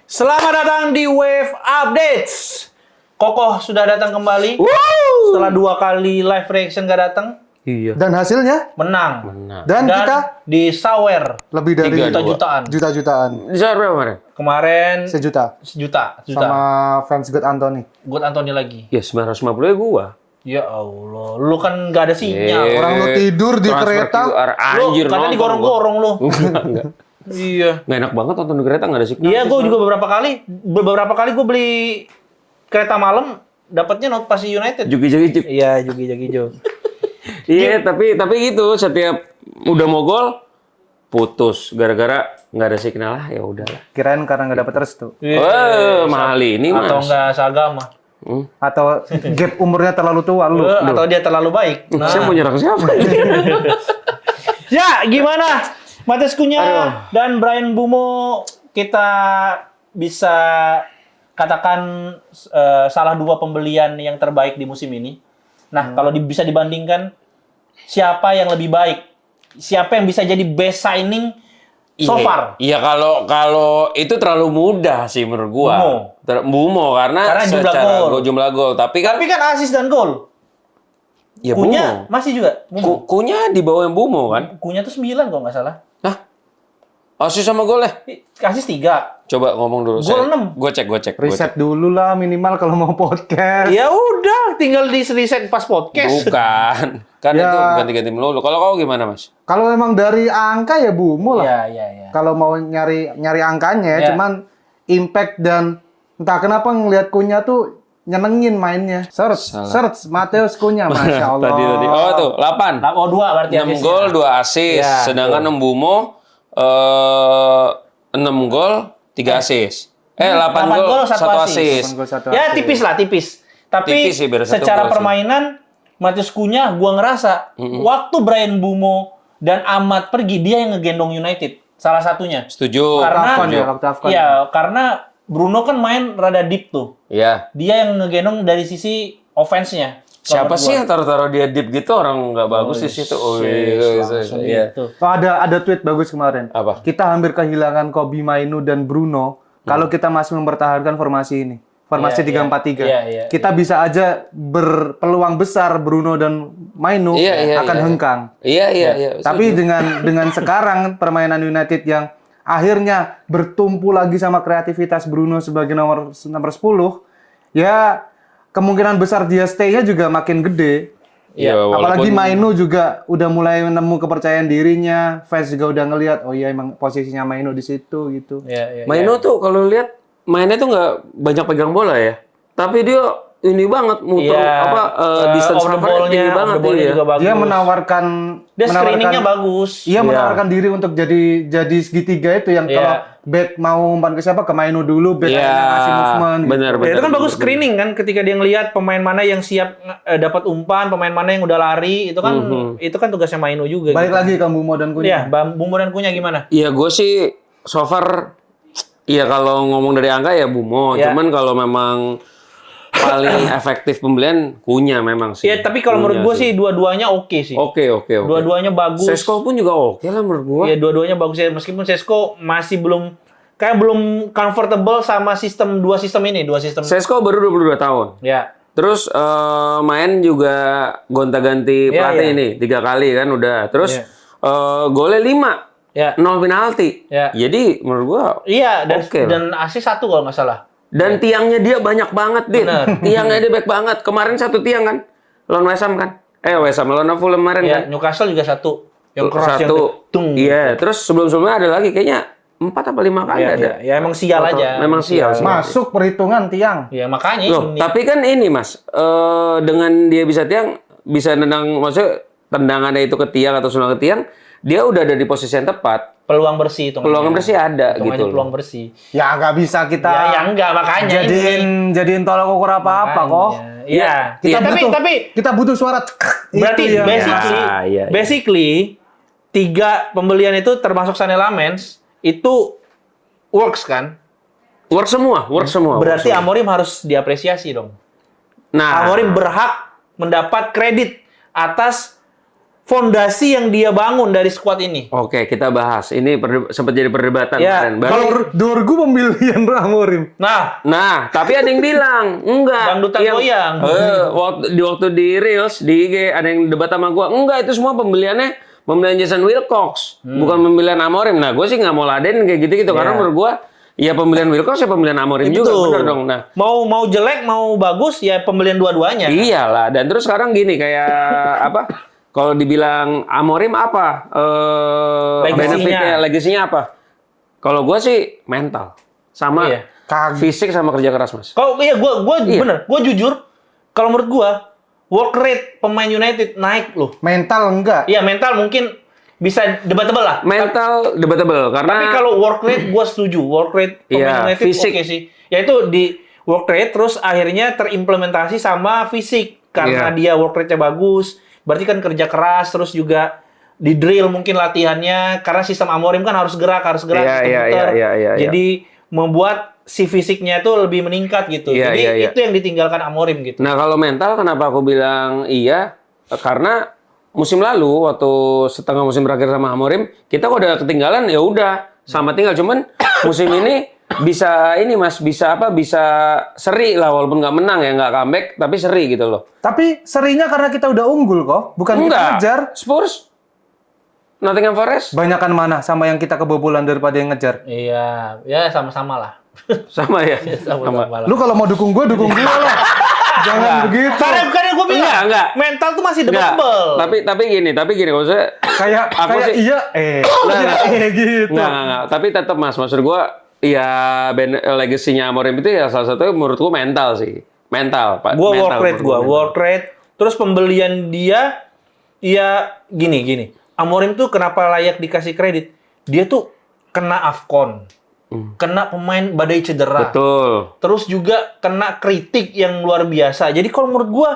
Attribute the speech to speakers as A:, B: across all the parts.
A: Selamat datang di Wave Updates. Kokoh sudah datang kembali. Setelah 2 kali live reaction gak datang.
B: Iya.
C: Dan hasilnya
A: Menang.
C: Dan kita
A: disawer
C: lebih dari
A: juta-jutaan.
C: Juta-jutaan.
B: Di berapa kemarin?
A: Kemarin
C: Sejuta.
A: sejuta.
C: Sama fans God Anthony.
A: Buat Anthony lagi.
B: Ya 950 ya gua.
A: Ya Allah, lu kan gak ada sinyal.
C: Orang lu tidur di kereta.
B: Anjir,
A: Lu katanya digorong-gorong lu.
B: Enggak.
A: Iya.
B: Nggak enak banget nonton di kereta, nggak ada signal.
A: Iya, gue juga beberapa kali gue beli kereta malam, dapatnya not pasti United.
B: Juki-juki.
A: Iya, Juki-Juki.
B: Iya, tapi gitu setiap udah mau gol putus gara-gara nggak ada signal lah, ya udahlah.
C: Kirain karena nggak dapet restu.
B: Wah, mahal ini Mas.
A: Atau enggak seagama.
C: Atau gap umurnya terlalu tua lu.
A: Atau dia terlalu baik. Nah.
B: Saya mau nyerang siapa?
A: Ya, gimana? Matheus Cunha dan Bryan Mbeumo kita bisa katakan salah 2 pembelian yang terbaik di musim ini. Nah, kalau bisa dibandingkan siapa yang lebih baik? Siapa yang bisa jadi best signing so far?
B: Iya, kalau itu terlalu mudah sih menurut gua. Mbeumo karena jumlah gol. Tapi kan
A: assist dan gol.
B: Ya
A: Cunha masih juga.
B: Cunha di bawah Mbeumo kan?
A: Cunha tuh 9 kalau nggak salah.
B: Hah? Assist sama gol ya?
A: Assist 3.
B: Coba ngomong dulu.
A: Gol 6.
B: Gue cek.
C: Riset dulu lah minimal kalau mau podcast.
A: Ya udah, tinggal di reset pas podcast.
B: Bukan. Kan
C: Ya.
B: itu ganti-ganti melulu. Kalau kau gimana, Mas?
C: Kalau emang dari angka ya Mbeumo lah.
A: Iya.
C: Kalau mau nyari angkanya,
A: Ya.
C: cuman impact dan entah kenapa ngelihat Cunha tuh nyenengin mainnya. Search Matheus Cunha, Masya Allah.
B: Tadi. Oh tuh, 8.
A: 2 berarti
B: 6 gol, 2 assist.
A: Ya,
B: Sedangkan Mbeumo 6 gol, 3 assist. 8 gol, 1 assist.
C: 8 gol, 1
A: Ya
C: assist.
A: tipis. Tapi
B: Tipis sih, biar 1
A: secara
B: gol sih.
A: permainan Matheus Cunha gua ngerasa waktu Bryan Mbeumo dan Ahmad pergi dia yang ngegendong United. Salah satunya.
B: Setuju.
A: Karena
C: Afcon.
A: karena Bruno kan main rada deep tuh.
B: Iya.
A: Dia yang ngegendong dari sisi offense-nya.
B: Siapa sih yang taruh-taruh dia deep gitu, orang nggak bagus di situ. Oh iya.
A: Gitu.
C: Oh, ada tweet bagus kemarin.
B: Apa?
C: Kita hampir kehilangan Kobbie Mainoo dan Bruno kalau kita masih mempertahankan formasi ini. Formasi 3-4-3.
A: Iya.
C: Kita bisa aja berpeluang besar Bruno dan Mainoo akan hengkang.
B: Iya.
C: Tapi dengan sekarang permainan United yang akhirnya bertumpu lagi sama kreativitas Bruno sebagai nomor 10, ya kemungkinan besar dia stay-nya juga makin gede.
B: Iya,
C: Apalagi Mainoo juga udah mulai nemu kepercayaan dirinya, fans juga udah ngelihat oh iya emang posisinya Mainoo di situ gitu.
A: Iya.
B: Mainoo tuh kalau lihat mainnya tuh nggak banyak pegang bola ya, tapi dia ini banget muter distance covernya tinggi banget
A: juga bagus.
C: Dia menawarkan
A: screeningnya bagus.
C: Iya, menawarkan diri untuk jadi segitiga itu yang kalau back mau umpan ke siapa ke Mainoo dulu, back ngasih movement.
B: Benar.
A: Itu kan bagus screening kan ketika dia ngelihat pemain mana yang siap dapat umpan, pemain mana yang udah lari, itu kan tugasnya Mainoo juga.
C: Balik
A: gitu.
C: lagi ke Mbeumo dan Cunha.
A: Iya, Mbeumo dan Cunha gimana?
B: Iya, gue sih so far, iya kalau ngomong dari angka ya Mbeumo.
A: Ya.
B: Cuman kalau memang paling efektif pembelian Cunha memang sih.
A: Iya, tapi kalau menurut gue sih dua-duanya oke sih.
B: Oke.
A: Dua-duanya bagus.
B: Sesko pun juga oke lah menurut gue.
A: Iya, dua-duanya bagus ya. Meskipun Sesko masih belum comfortable sama dua sistem ini.
B: Sesko baru 22 tahun.
A: Ya.
B: Terus main juga gonta-ganti pelatih ini 3 kali kan udah. Terus golnya 5.
A: Ya.
B: 0 penalti.
A: Ya.
B: Jadi menurut gua
A: Iya,
B: oke lah.
A: dan assist 1 kalau nggak salah.
B: Dan tiangnya dia banyak banget, Din.
A: Bener.
B: Tiangnya dia baik banget. Kemarin 1 tiang kan? Lawan West Ham kan? West Ham lawan Fulham kemarin
A: Iya,
B: kan?
A: Newcastle juga 1. Yang keras yang tung.
B: Iya, terus sebelum-sebelumnya ada lagi kayaknya 4 apa 5 kali ada.
A: Ya emang sial aja.
B: Memang sial.
C: Masuk perhitungan tiang.
A: Ya makanya
B: Loh, tapi kan ini Mas, dengan dia bisa tiang, bisa nendang, maksudnya tendangannya itu ke tiang atau sunang ke tiang, dia udah ada di posisi yang tepat.
A: peluang bersih itu.
B: Peluang bersih ada gitu.
A: Peluang bersih.
C: Ya nggak bisa kita
A: Ya enggak makanya
C: jadiin tolak ukur apa-apa kok.
A: Iya.
C: Kita butuh suara.
A: Berarti
C: itu yang
A: basically 3 pembelian itu termasuk Sané Lamens itu works kan?
B: Work semua.
A: Berarti Amorim harus diapresiasi dong.
B: Nah,
A: Amorim berhak mendapat kredit atas fondasi yang dia bangun dari skuad ini.
B: Oke, kita bahas. Ini sempat jadi perdebatan
A: Ya,
B: kemarin.
C: Kalau Dorgu pemilihan Amorim.
A: Nah,
B: Tapi ada yang bilang enggak.
A: Dangdutan goyang.
B: Waktu di Reels di IG ada yang debat sama gua. Enggak, itu semua pembelian Jason Wilcox, bukan pembelian Amorim. Nah, gue sih nggak mau laden kayak gitu-gitu karena menurut gua ya pembelian Wilcox ya pembelian Amorim juga,
A: betul.
B: bener dong. Nah,
A: mau jelek mau bagus ya pembelian dua-duanya.
B: iyalah. Dan terus sekarang gini kayak apa? Kalau dibilang Amorim apa? Legasinya apa? Kalau gua sih mental sama
A: Iya.
B: fisik sama kerja keras, Mas.
A: Kalau iya gua
B: Iya.
A: bener, gua jujur kalau menurut gua work rate pemain United naik loh.
C: Mental enggak.
A: Iya, mental mungkin bisa debatable lah.
B: Mental debatable karena
A: Tapi kalau work rate gue setuju. Work rate pemain
B: Iya,
A: United
B: fisik.
A: oke sih. Yaitu di work rate terus akhirnya terimplementasi sama fisik. Karena dia work rate-nya bagus. Berarti kan kerja keras terus juga di drill mungkin latihannya. Karena sistem Amorim kan harus gerak, sistem putar.
B: Iya.
A: Jadi membuat si fisiknya itu lebih meningkat gitu.
B: Iya,
A: Jadi
B: iya.
A: itu yang ditinggalkan Amorim gitu.
B: Nah, kalau mental kenapa aku bilang iya? Karena musim lalu waktu setengah musim terakhir sama Amorim, kita kok udah ketinggalan ya udah sama tinggal. Cuman musim ini bisa ini Mas, bisa seri lah walaupun nggak menang ya, nggak comeback tapi seri gitu loh.
C: Tapi serinya karena kita udah unggul kok, bukan kita ngejar.
B: Spurs, Nottingham Forest,
C: Banyakan mana sama yang kita kebobolan daripada yang ngejar.
A: Iya, ya sama-sama lah.
B: sama ya.
A: Sama-sama lah.
C: Lu kalau mau dukung gue lah. Jangan begitu.
A: Karena gue bilang,
B: Enggak.
A: mental tuh masih
B: Enggak.
A: debatable.
B: Tapi gini maksudnya
C: Kayak iya gitu.
B: Enggak. Tapi tetap Mas, maksud gua ya legasinya Amorim itu ya salah satu menurutku mental sih. Mental, Pak.
A: Gue
B: Mental
A: work rate. Terus pembelian dia, ya gini. Amorim tuh kenapa layak dikasih kredit? Dia tuh kena AFCON. Kena pemain badai cedera.
B: Betul.
A: Terus juga kena kritik yang luar biasa. Jadi kalau menurut gue,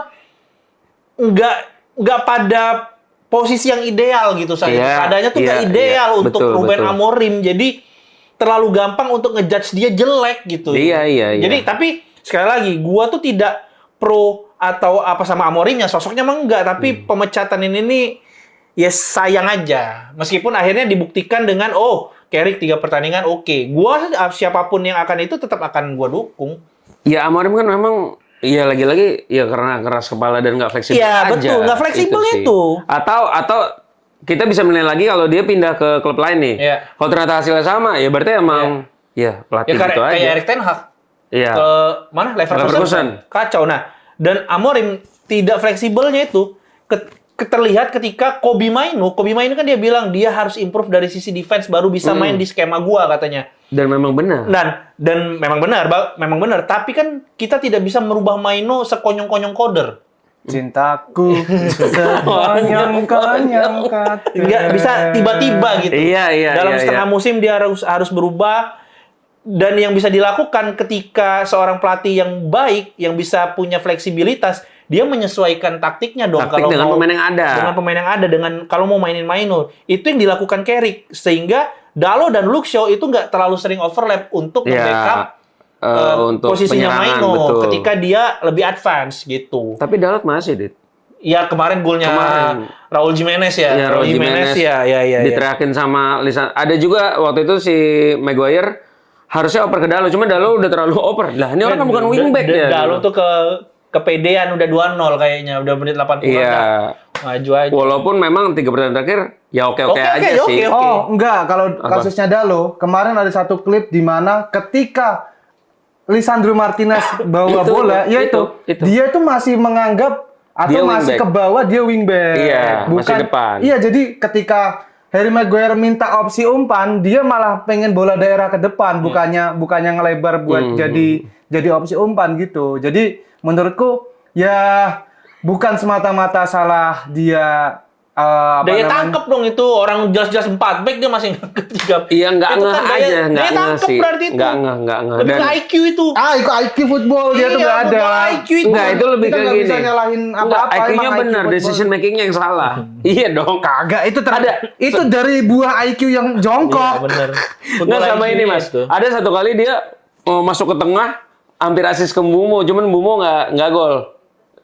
A: nggak pada posisi yang ideal gitu saja. Keadaannya tuh nggak ideal untuk Ruben Amorim. Jadi terlalu gampang untuk ngejudge dia jelek gitu.
B: Iya.
A: Jadi tapi sekali lagi, gua tuh tidak pro atau apa sama Amorimnya, sosoknya emang enggak, tapi pemecatan ini nih ya sayang aja. Meskipun akhirnya dibuktikan dengan Carrick 3 pertandingan oke. Gua siapapun yang akan itu tetap akan gua dukung.
B: Ya Amorim kan memang ya lagi-lagi ya karena keras kepala dan nggak fleksibel
A: Iya,
B: aja.
A: betul, nggak fleksibel
B: sih.
A: itu.
B: Atau kita bisa menilai lagi kalau dia pindah ke klub lain nih.
A: Iya.
B: Kalau ternyata hasilnya sama, ya berarti emang ya pelatih gitu aja.
A: Kayak Erik Ten Hag.
B: Iya.
A: Ke mana? Leverkusen. Kacau. Nah, dan Amorim tidak fleksibelnya itu terlihat ketika Kobe Mainu kan dia bilang dia harus improve dari sisi defense baru bisa main di skema gua katanya.
B: Dan memang benar.
A: Dan memang benar. Tapi kan kita tidak bisa merubah Mainu sekonyong-konyong koder.
C: Cintaku sekonyong-konyong kata.
A: Nggak bisa tiba-tiba gitu.
B: Iya.
A: Dalam setengah musim dia harus berubah. Dan yang bisa dilakukan ketika seorang pelatih yang baik, yang bisa punya fleksibilitas, dia menyesuaikan taktiknya dong.
B: Taktik dengan pemain yang ada.
A: Dengan pemain yang ada, kalau mau mainin Mainu. Itu yang dilakukan Carrick. Sehingga Dalot dan Luke Shaw itu nggak terlalu sering overlap untuk membackup
B: untuk
A: posisinya
B: penyerangan,
A: Mainu
B: betul.
A: ketika dia lebih advance gitu.
B: Tapi Dalot masih, Dit.
A: Ya kemarin golnya Raul Jimenez ya.
B: Ya, Raul Jimenez
A: ya.
B: Diterakin sama Lisan. Ada juga waktu itu si Maguire harusnya oper ke Dalot, cuma Dalot udah terlalu oper. Lah, ini orang kan bukan wingback ya.
A: Dalot tuh kepedean udah 2-0 kayaknya, udah menit 80
B: Iya.
A: Maju aja.
B: Walaupun memang 3 pertandingan terakhir ya oke aja sih.
A: Oke.
C: Oh, enggak. Kalau kasusnya Dalo, kemarin ada satu klip di mana ketika Lisandro Martinez bawa bola,
B: itu.
C: dia tuh masih menganggap atau
B: Dia
C: masih
B: wingback.
C: ke bawah dia wingback.
B: Iya, masih depan.
C: Iya, jadi ketika Harry Maguire minta opsi umpan, dia malah pengen bola daerah ke depan, bukannya ngelebar buat jadi opsi umpan gitu. Jadi menurutku ya bukan semata-mata salah dia
A: Daya tangkap dong itu, orang jelas-jelas 4 back dia masih ketiga.
B: Iya, nggak ngeh aja, nggak
A: Daya
B: ngeh
A: tangkap
B: sih.
A: berarti itu.
B: Nggak ngeh.
A: Lebih ke IQ itu.
C: IQ football dia tuh
A: Iya,
C: nggak ada.
A: football IQ itu.
B: Enggak, itu lebih
C: Kita
B: kayak
C: nggak
B: gini.
C: bisa nyalahin apa-apa.
B: IQ-nya
C: emang
B: benar,
C: football.
B: decision making-nya yang salah. Iya dong.
C: Kagak, itu itu dari buah IQ yang
A: Iya,
C: jongkok.
A: bener.
B: Nggak sama ini, Mas. Ada satu kali dia masuk ke tengah, hampir asis ke Mbumo, cuman Mbumo nggak gol.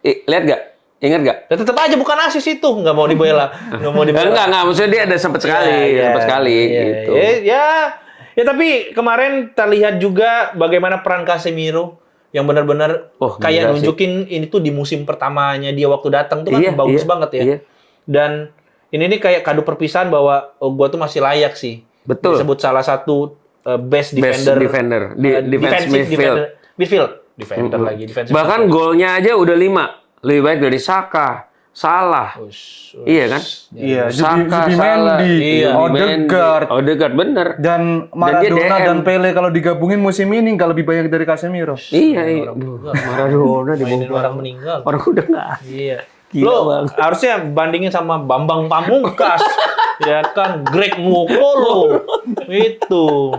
B: Lihat nggak? Ingat nggak?
A: Ya, tetap aja bukan asis itu, nggak mau dibela. Nggak mau dibela.
B: Enggak, maksudnya dia ada sempat sekali, gitu.
A: Ya, tapi kemarin terlihat juga bagaimana peran Casemiro yang benar-benar kayak
B: gila
A: nunjukin ini tuh di musim pertamanya dia waktu datang tuh kan bagus banget ya.
B: Iya.
A: Dan ini nih kayak kado perpisahan bahwa gua tuh masih layak sih.
B: Betul.
A: Disebut salah satu best defender.
B: Defensive midfield.
A: Defender lagi. Defensive
B: Bahkan golnya aja udah 5. Lebih baik dari Saka, Salah. Iya kan?
C: Iya,
B: Saka,
C: Zubimendi,
A: Iya.
C: Odegaard,
B: bener.
C: dan
B: dia
C: Maradona
B: DM.
C: dan Pele kalau digabungin musim ini nggak lebih banyak dari Casemiro.
B: Iya. Maradona
A: mainin
B: dibawah.
A: orang meninggal.
B: Orang udah nggak.
A: Iya.
B: Gila
A: Lo
B: banget.
A: harusnya bandingin sama Bambang Pamungkas. Ya kan, Greg Nwokolo. Itu.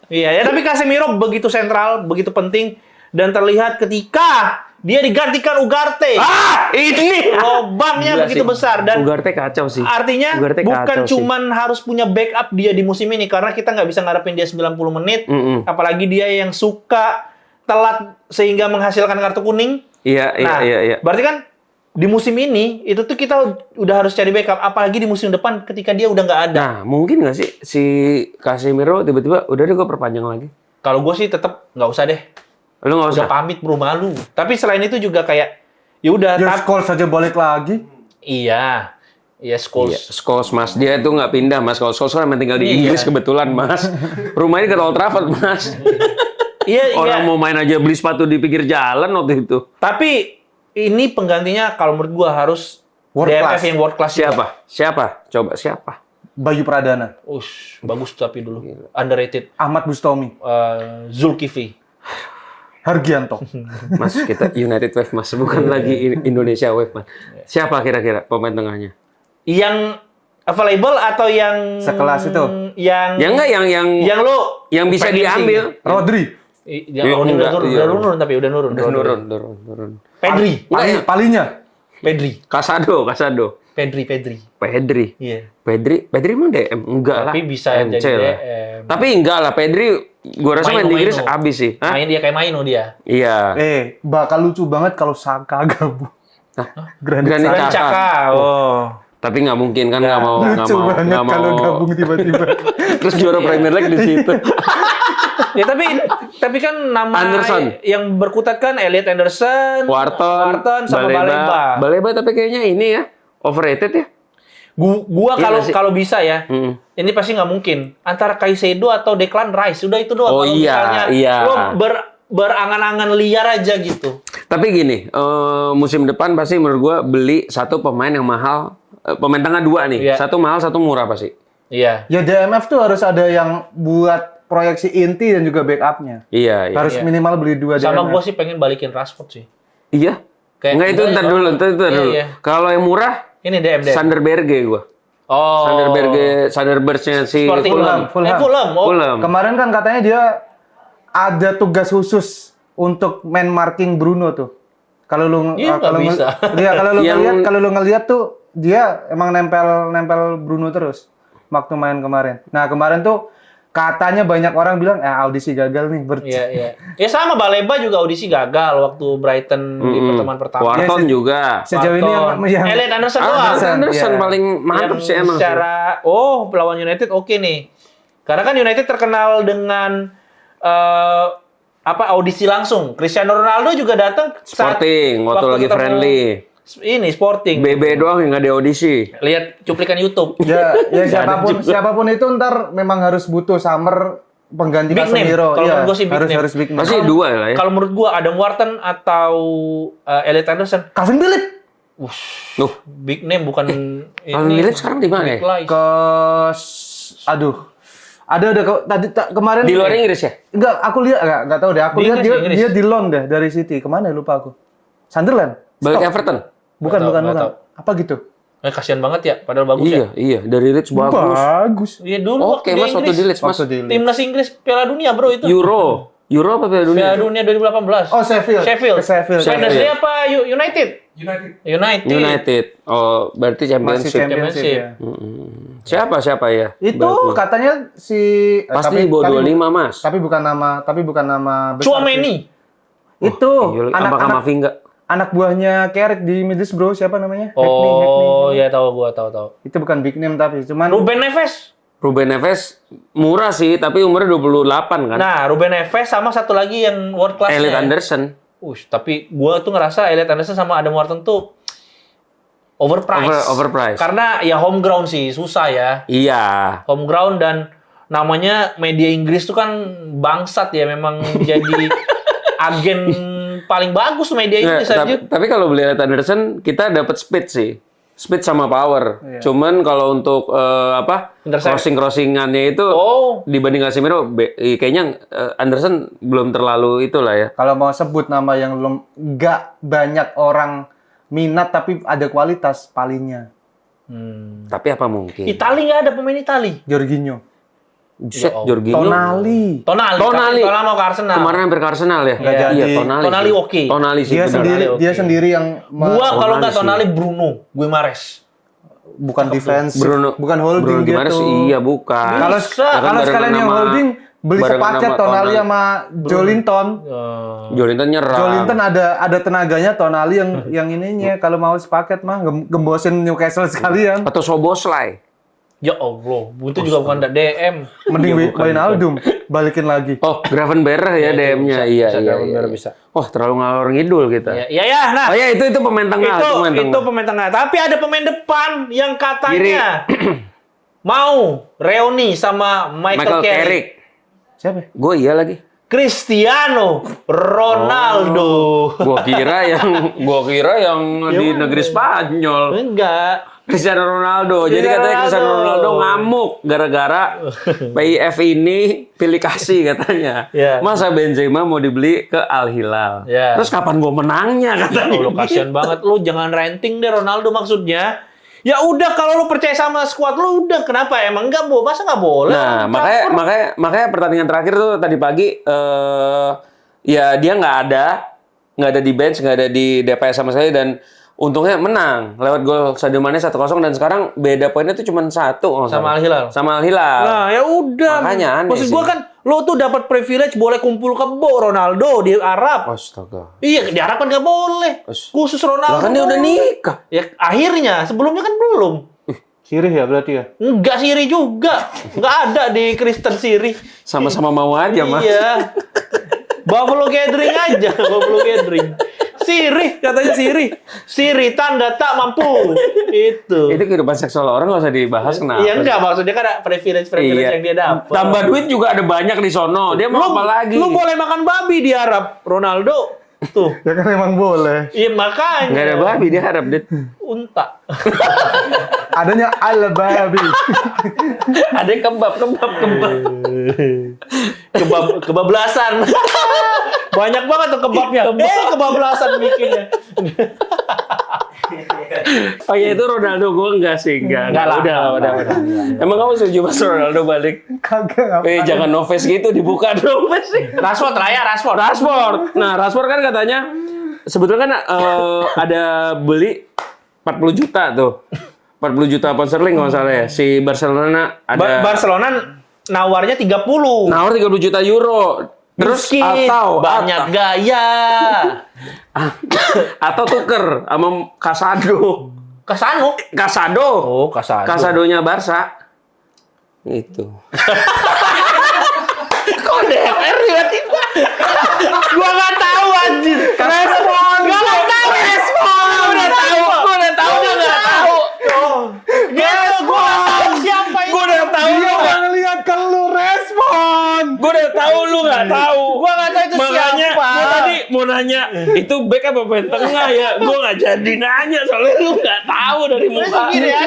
A: Iya, ya tapi Casemiro begitu sentral, begitu penting dan terlihat ketika dia digantikan Ugarte.
B: Ini
A: Lobangnya
B: Gila
A: begitu
B: sih.
A: besar dan
B: Ugarte kacau sih.
A: artinya
B: Ugarte
A: bukan
B: kacau sih.
A: cuman harus punya backup dia di musim ini karena kita nggak bisa ngarepin dia 90 menit. Apalagi dia yang suka telat sehingga menghasilkan kartu kuning.
B: Iya.
A: Berarti kan di musim ini itu tuh kita udah harus cari backup, apalagi di musim depan ketika dia udah nggak ada.
B: Nah, mungkin nggak sih si Casemiro tiba-tiba udah deh gue perpanjang lagi.
A: Kalau gue sih tetap nggak usah deh,
B: Lu nggak usah.
A: udah pamit bro, malu. Tapi selain itu juga kayak ya udah.
C: Ya Scholes saja balik lagi.
A: Iya, Scholes.
B: Iya, Scholes mas, dia tuh nggak pindah mas. Kalau Scholes kan emang tinggal di
A: Iya.
B: Inggris kebetulan mas. Rumahnya dekat Old Trafford mas.
A: Iya.
B: Orang mau main aja beli sepatu di pinggir jalan waktu itu.
A: Tapi ini penggantinya kalau menurut gue harus
C: World
A: DMF
C: class.
A: yang world class.
B: Siapa? Coba siapa?
C: Bayu Pradana,
A: Bagus tapi dulu. Underrated.
C: Ahmad Bustomi,
A: Zulkifli.
C: Hargianto.
B: Mas, kita United Wave mas, bukan lagi Indonesia Wave mas. Siapa kira-kira pemain tengahnya?
A: Yang available atau yang
C: Sekelas itu?
A: Yang
B: Ya enggak yang
A: lo
B: yang bisa
A: pengen
B: diambil.
C: Rodri,
A: Yang
B: enggak,
A: udah nurun tapi udah nurun.
B: Turun.
A: Pedri.
B: Enggak ya?
C: Palinya.
A: Pedri.
B: Casado.
A: Pedri. Iya.
B: Pedri emang DM? Enggak lah.
A: Tapi bisa
B: MC
A: jadi
B: lah.
A: DM.
B: Tapi enggak lah, Pedri gua rasa main di Inggris
A: Maino.
B: abis sih. Hah?
A: Main dia kayak Maino dia.
B: Iya.
C: Bakal lucu banget kalau Saka gabung. Granit
B: Granit
C: Xhaka.
B: Xhaka.
A: Caka. Oh.
B: Tapi nggak mungkin kan nggak mau
C: Lucu banget kalau gabung tiba-tiba.
B: Terus juara Premier League di situ.
A: Ya tapi kan nama
B: Anderson.
A: yang berkutat kan Elliot Anderson,
B: Wharton,
A: sama Baleba.
B: Baleba tapi kayaknya ini ya overrated ya.
A: Gua
B: Iya
A: kalau
B: nggak sih?
A: kalau bisa ya, ini pasti nggak mungkin antara Caicedo atau Declan Rice, udah itu doang.
B: Oh,
A: Kalau
B: iya,
A: misalnya
B: iya.
A: lo berangan-angan liar aja gitu.
B: Tapi gini, musim depan pasti menurut gua beli satu pemain yang mahal, pemain tengah dua nih,
A: Iya.
B: satu mahal satu murah pasti.
A: Iya.
C: Ya DMF tuh harus ada yang buat proyeksi inti dan juga backupnya.
B: Iya.
C: Harus
A: Iya.
C: minimal beli 2
A: Sama
C: DMF.
A: gue sih pengen balikin Rashford sih.
B: Iya.
A: Kayak
B: Enggak itu
A: enggak
B: ntar
A: ya,
B: dulu,
A: Bang.
B: ntar dulu.
A: Iya.
B: Kalau yang murah,
A: Ini DM.
B: Sander Berge gua.
A: Oh.
B: Sander Berge-nya si
A: Sporting
B: Fulham.
C: Fulham.
A: Fulham. Oh.
B: Fulham.
C: Kemarin kan katanya dia ada tugas khusus untuk man marking Bruno tuh. Kalau lu
A: Iya, nggak bisa.
C: Iya,
B: Yang-
C: kalau lu ngelihat tuh dia emang nempel Bruno terus waktu main kemarin. Nah, kemarin tuh katanya banyak orang bilang audisi gagal nih.
A: Iya. Ya sama Baleba juga audisi gagal waktu Brighton di pertemuan pertama.
B: Wharton
C: Iya,
B: juga.
C: Sejauh ini yang
A: Elliot Anderson doang.
B: Anderson
C: Iya.
B: paling mantap
A: Yang
B: sih emang.
A: secara lawan United oke nih. Karena kan United terkenal dengan audisi langsung. Cristiano Ronaldo juga datang saat
B: Sporting, waktu lagi
A: ketemu
B: friendly.
A: Ini Sporting.
B: BB doang yang nggak ada audisi.
A: Lihat cuplikan YouTube.
C: ya
B: ada juga.
C: siapapun itu ntar memang harus butuh summer pengganti
A: Big name.
C: Casemiro.
A: Kalau
C: Iya,
A: menurut gua sih big name.
C: harus big name.
B: Pasti dua lah ya.
A: Kalau menurut gua Adam Wharton atau Elliot Anderson,
C: Calvin Phillips
B: Loh,
A: big name bukan
B: Calvin Phillips sekarang di mana ya?
A: Big Lies.
C: ada kemarin
B: Di luar Inggris ya?
C: Enggak, aku lihat enggak tahu deh. Aku
A: Di
C: lihat
A: Inggris.
C: dia di loan deh dari City. Kemana ya, lupa aku. Sunderland.
B: Balik
C: Stop.
B: Everton?
C: Bukan.
A: Nggak tahu.
C: Apa gitu?
A: Kasihan banget ya, padahal bagus ya.
B: Iya. Dari Leeds bagus.
C: Bagus.
A: Iya dulu
B: Oke,
A: waktu
B: mas, waktu di Leeds, mas.
C: Waktu di Leeds.
A: Timnas Inggris Piala Dunia, Bro, itu.
B: Euro apa Piala Dunia?
A: Piala Dunia 2018.
C: Oh, Sheffield.
A: Sheffield.
C: Sheffield.
A: Wednesday apa United?
B: United. Oh, berarti
C: Masih
B: Championship.
C: championship ya.
B: Siapa ya?
C: Itu
B: Berarti.
C: katanya si
B: Pasti di bawah 25, Mas.
C: Tapi bukan nama besar.
A: Tchouaméni.
C: Itu
B: Apa
C: anak-anak
B: Kamavinga?
C: anak buahnya Carrick di Middlesbrough, siapa namanya?
A: Oh, ya tahu.
C: Itu bukan big name tapi cuman
A: Ruben Neves.
B: Ruben Neves murah sih, tapi umurnya 28 kan.
A: Nah, Ruben Neves sama satu lagi yang world class.
B: Elliot Anderson.
A: Tapi gua tuh ngerasa Elliot Anderson sama Adam Wharton tuh overpriced.
B: Overpriced.
A: Karena ya home ground sih, susah ya.
B: Iya.
A: Home ground dan namanya media Inggris tuh kan bangsat ya, memang jadi agen paling bagus media Inggris aja.
B: Tapi kalau beli Elliot Anderson, kita dapat speed sih. Speed sama power.
C: Iya.
B: Cuman kalau untuk
A: Intercept.
B: crossingannya itu dibanding Casemiro, kayaknya Anderson belum terlalu itulah ya.
C: kalau mau sebut nama yang belum nggak banyak orang minat tapi ada kualitas, Palhinha,
B: Tapi apa mungkin?
A: Itali nggak ada pemain Itali.
C: Jorginho,
B: Set, Jorginho.
C: Tonali.
A: Tonali mau ke Arsenal.
B: Kemarin hampir ke Arsenal ya?
C: Nggak jadi.
B: Iya, Tonali.
A: Tonali oke.
B: Tonali sih.
C: Dia
B: benar.
C: sendiri
A: Tonali,
C: dia
A: oke.
C: sendiri yang
A: Gua kalau nggak
B: Tonali
A: Tonali Bruno Guimaraes.
C: bukan defense,
B: Bruno
C: bukan holding
B: Bruno
C: dia
B: Guimaraes,
C: tuh.
B: iya bukan.
C: Kalau
A: Bisa.
B: Ya kan
C: kalau
B: barengan
C: sekalian yang
B: sama-
C: holding beli
B: barengan
C: sepaket
B: sama
C: Tonali
B: Tonali.
C: sama Jolinton.
B: Jolinton nyerang.
C: Jolinton ada tenaganya, Tonali yang ininya. Kalau mau sepaket mah gembosin Newcastle sekalian.
B: Atau Soboslai.
A: Ya Allah, itu juga bukan DM.
C: Mending Wijnaldum balikin lagi.
B: Oh, Gravenberch ya DM-nya. Iya.
A: Bisa.
B: Wah, terlalu ngalor ngidul kita.
A: Ya. Nah,
B: Oh ya, itu pemain tengah.
A: itu pemain tengah. Tapi ada pemain depan yang katanya mau reuni sama Michael Carrick.
C: Siapa?
B: Gue iya lagi.
A: Cristiano Ronaldo.
B: Gua kira yang di negeri Spanyol.
A: Enggak.
B: Cristiano Ronaldo. Jadi
A: Cristiano
B: katanya Cristiano
A: Ronaldo.
B: Ronaldo ngamuk gara-gara PIF ini pilih kasih katanya.
A: Ya.
B: Masa Benzema mau dibeli ke Al Hilal.
A: Ya.
B: Terus kapan gua menangnya katanya.
A: Lu kasihan banget, lu jangan renting deh Ronaldo maksudnya. Ya udah kalau lu percaya sama skuad lu udah, kenapa emang enggak masa nggak boleh?
B: Nah, makanya pertandingan terakhir tuh tadi pagi ya dia nggak ada di bench, nggak ada di DPS sama sekali dan untungnya menang lewat gol Sadio Mane 1-0 dan sekarang beda poinnya tuh cuma 1
A: Sama Al Hilal.
B: Sama Al Hilal.
A: Nah, ya udah.
B: Makanya aneh
A: Maksud gua
B: sih.
A: kan lo tuh dapat privilege boleh kumpul kebo Ronaldo di Arab.
B: Astaga.
A: Iya, di Arab kan nggak boleh. Khusus Ronaldo.
B: Lah kan dia udah nikah.
A: Ya akhirnya, sebelumnya kan belum.
C: Sirih ya berarti ya?
A: Enggak Siri juga. Enggak ada di Kristen Siri.
B: Sama-sama mau aja, Mas.
A: Iya. Buffalo Gathering aja, Buffalo Gathering. Siri, katanya Siri. Siri tanda tak mampu. Itu.
B: Itu kehidupan seksual orang nggak usah dibahas kenapa?
A: Iya enggak, maksudnya kan ada privilege
B: Iya.
A: yang dia dapat.
B: Tambah duit juga ada banyak di sono. Dia mau apa lagi?
A: Lu boleh makan babi di Arab, Ronaldo. Tuh.
C: Ya kan emang boleh.
A: Iya makanya.
B: Nggak ada babi dia harap dit.
A: Unta.
C: Adanya al-babi.
A: Ada kebab. Kebablasan. Banyak banget tuh kebabnya. Kebablasan bikinnya.
B: Oh ya itu Ronaldo gue enggak sih, enggak. Udah. Emang kamu setuju Mas Ronaldo balik?
C: Kagak apa.
B: Jangan noves gitu, dibuka dong noves sih.
A: Rashford.
B: Nah, Rashford kan katanya sebetulnya kan ada beli 40 juta tuh. 40 juta pound sterling kalau nggak salah ya. Si Barcelona ada
A: Barcelona nawarnya 30.
B: nawar 30 juta euro. Terus
A: Miskin, banyak gaya.
B: atau tuker sama Casado. Casado.
A: Oh, Casado.
B: Casadonya Barca. Itu.
A: Kok DMR tiba-tiba? Gua nggak tahu anjir. Respon. Gua nggak tahu respon. Gua udah tahu. Gua nggak tahu. Siapa itu?
B: Gua udah tahu
C: Dia
B: lu.
C: udah ngeliat ke lu respon.
B: Gua udah tahu lu nggak tahu.
A: Gua nggak tahu itu
B: Makanya
A: siapa.
B: gua tadi mau nanya itu back apa pemain tengah ya? Gua nggak jadi nanya soalnya lu nggak tahu dari muka.
A: Gini ya.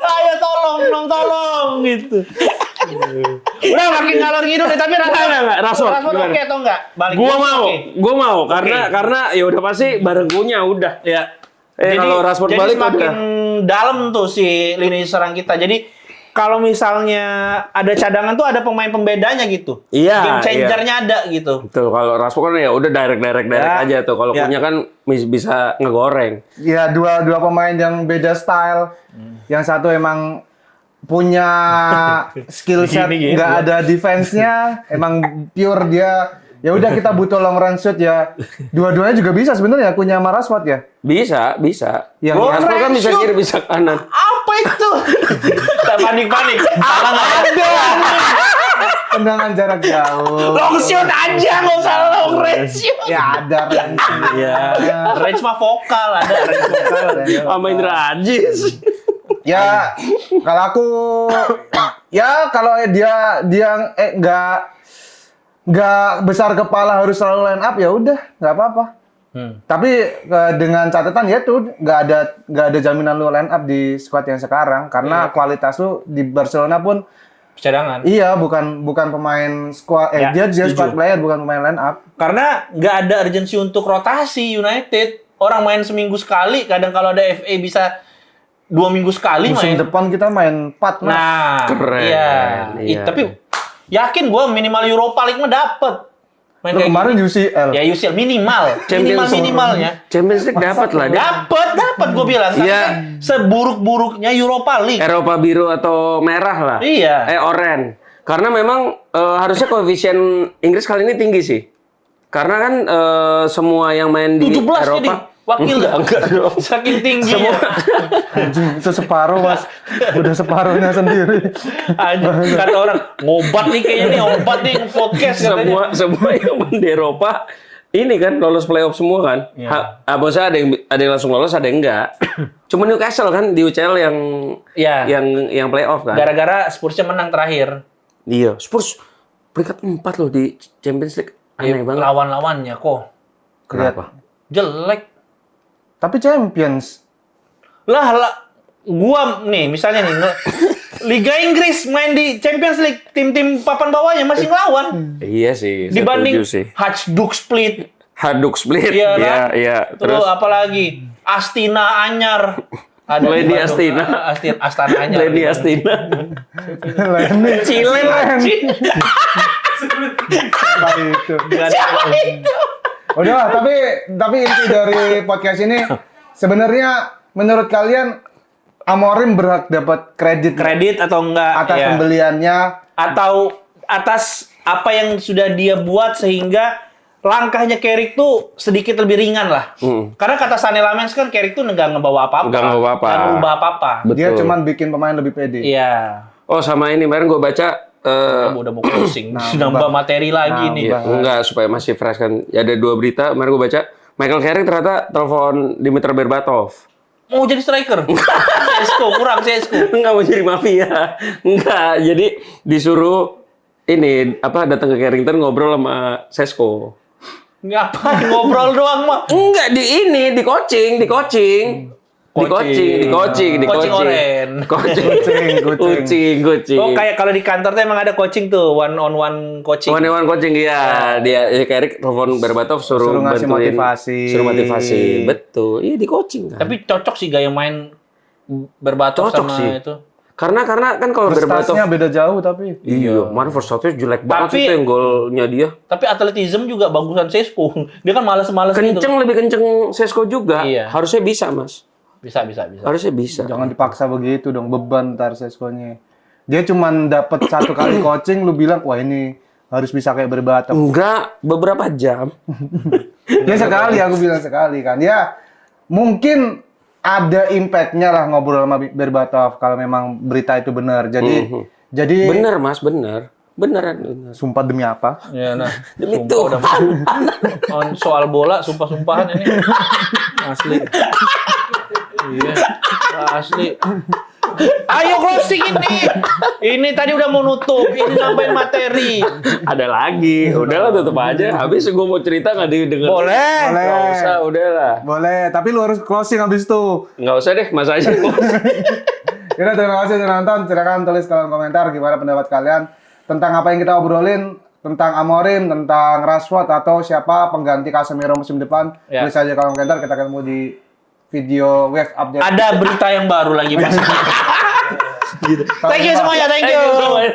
A: Ayo tolong gitu. Udah makin ngalor ngidul nih, tapi
B: Enggak, Rashford.
A: Rashford
B: Gimana?
A: oke atau enggak? Balik
B: Gua
A: lagi,
B: mau,
A: oke.
B: gua mau karena ya udah pasti bareng punya udah.
A: Ya.
B: Kalau Rashford balik
A: semakin
B: udah.
A: dalam tuh si lini serang kita. Jadi kalau misalnya ada cadangan tuh ada pemain pembedanya gitu.
B: Iya,
A: Game changernya ada gitu.
B: Betul, kalau Rashford kan ya udah direct
A: Ya.
B: aja tuh. Kalau
A: Ya.
B: punya kan bisa ngegoreng.
C: Ya dua pemain yang beda style. Yang satu emang punya skill set
A: Gini.
C: nggak ada defense-nya, emang pure dia ya udah kita butuh long run shoot ya. Dua-duanya juga bisa sebenarnya punya sama Rashford ya.
B: Bisa.
C: Yang
B: Rashford kan bisa kiri, bisa kanan.
A: Apa itu? Tak panik-panik. Salah nggak ada.
C: Tendangan jarak jauh.
A: Long shoot aja, nggak usah long range shoot.
C: Ya ada range.
A: Iya. Range mah vokal, ada range vokal.
B: Sama Indra Aziz.
C: Ya, kalau aku kalau dia nggak besar kepala harus selalu line up ya udah nggak apa-apa. Tapi dengan catatan ya tuh nggak ada jaminan lu line up di squad yang sekarang karena kualitas lu di Barcelona pun
A: Cadangan.
C: iya bukan pemain squad
A: Ya,
C: dia
A: setuju.
C: squad player bukan pemain line up.
A: Karena nggak ada urgensi untuk rotasi United. Orang main seminggu sekali, kadang kalau ada FA bisa 2 minggu sekali
C: Musim
A: main.
C: depan kita main 4 Mas.
A: Nah,
B: Keren.
A: iya.
B: Iya.
A: Tapi yakin gue minimal Europa League mah dapet. Main
C: Lu
A: kayak
C: kemarin
A: gini.
C: UCL.
A: Ya UCL minimal, minimalnya.
B: Champions League dapat lah dia.
A: Dapat gue bilang. Tapi
B: Iya.
A: kan seburuk-buruknya Europa League.
B: Eropa biru atau merah lah.
A: Iya.
B: Oranye. Karena memang harusnya koefisien Inggris kali ini tinggi sih. Karena kan semua yang main di
A: 17
B: Eropa
A: jadi wakil.
B: enggak dong.
A: Saking tinggi.
C: Anjing, itu separuh Mas. Udah separuhnya sendiri.
A: Anjing, kata orang ngobat nih kayaknya nih, obat nih podcast katanya.
B: semua yang main di Eropa ini kan lolos playoff semua kan.
A: Iya.
B: Maksudnya ada yang langsung lolos, ada yang enggak. Cuma Newcastle kan di UCL
A: Iya.
B: yang playoff kan.
A: Gara-gara Spursnya menang terakhir.
B: Iya, Spurs peringkat 4 loh di Champions League. Aneh banget.
A: Lawan-lawannya kok
B: Kenapa?
A: jelek.
C: Tapi Champions.
A: Lah, gua nih misalnya nih Liga Inggris main di Champions League, tim-tim papan bawahnya masih ngelawan
B: Iya sih,
A: dibanding
B: setuju sih.
A: Hajduk Split.
B: Hajduk Split.
A: Iya
B: Iya,
A: kan?
B: iya.
A: Terus apalagi Astina Anyar. Ada
B: Lady
A: di Bandung.
B: Astina.
A: Astana Anyar.
B: Lady Astina.
C: Leni.
B: Cilen anjing.
C: Itu.
A: Nggak ada.
C: Udah lah, tapi inti dari podcast ini sebenarnya menurut kalian Amorim berhak dapat kredit
A: Atau enggak
C: atas
A: ya.
C: pembeliannya.
A: Atau atas apa yang sudah dia buat sehingga langkahnya Carrick tuh sedikit lebih ringan lah. Karena kata Sané Lamens kan Carrick tuh nggak ngebawa apa-apa.
B: Nggak ngebawa apa-apa.
A: Nggak ngubah apa-apa.
C: Dia
B: Betul.
C: cuman bikin pemain lebih pede.
A: Iya.
B: Oh, sama ini kemarin gue baca
A: Udah mau closing. Nambah materi lagi nih.
B: ya, enggak supaya masih fresh kan. Ya, ada 2 berita kemarin gue baca. Michael Carrick ternyata telepon Dimitar Berbatov.
A: Mau jadi striker? CSKO, kurang CSKO.
B: Enggak mau jadi mafia. Enggak, jadi disuruh datang ke Carrington ngobrol sama Sesko.
A: Ngapain ngobrol doang mah?
B: Enggak, di coaching.
A: Coaching oren.
B: Kucing.
A: Oh, kayak kalau di kantor tuh emang ada coaching tuh, one on one coaching.
B: One coaching iya. Dia Carrick telepon Berbatov suruh
C: ngasih
B: bantuin,
C: motivasi.
B: Suruh motivasi. Betul. Iya, di coaching kan.
A: Tapi cocok sih gaya main Berbatov
B: Cocok
A: sama
B: sih.
A: itu.
B: Karena kan kalau Berbatov
C: Prestasinya beda jauh tapi.
B: iya, mana first shot-nya jelek banget
A: Tapi-
B: sih itu yang golnya dia.
A: Tapi atletism juga bagusan Sesko. Dia kan males-males gitu.
B: Lebih kenceng Sesko juga.
A: Iya.
B: Harusnya bisa, Mas.
A: Bisa.
B: Harusnya bisa.
C: Jangan dipaksa begitu dong, beban ntar Sesko-nya. Dia cuman dapat 1 kali coaching, lu bilang, wah ini harus bisa kayak Berbatov.
B: Enggak, beberapa jam.
C: Ya sekali, aku bilang sekali kan. Ya mungkin ada impact-nya lah ngobrol sama Berbatov kalau memang berita itu benar. Jadi
B: Bener, Mas, bener. Beneran.
C: sumpah demi apa?
A: Ya, nah.
B: Demi
A: Sumpah
B: Tuhan.
A: udah soal bola, sumpah-sumpahan ini. Asli. Iya, asli. Ayo closing ini. Ini tadi udah mau nutup, ini nambahin materi.
B: Ada lagi. Udahlah, tutup aja. Habis gue mau cerita nggak didengar.
A: Boleh.
B: Nggak usah, udahlah.
C: Boleh, tapi lu harus closing habis itu.
B: Nggak usah deh, Mas aja.
C: Yaudah, terima kasih sudah nonton. Silakan tulis kolom komentar gimana pendapat kalian tentang apa yang kita obrolin, tentang Amorim, tentang Rashford, atau siapa pengganti Casemiro musim depan.
A: Ya.
C: Tulis aja kolom komentar, kita ketemu di video wave update.
A: Ada berita yang baru lagi, Mas. Thank you semuanya, thank you.
B: Thank you so much.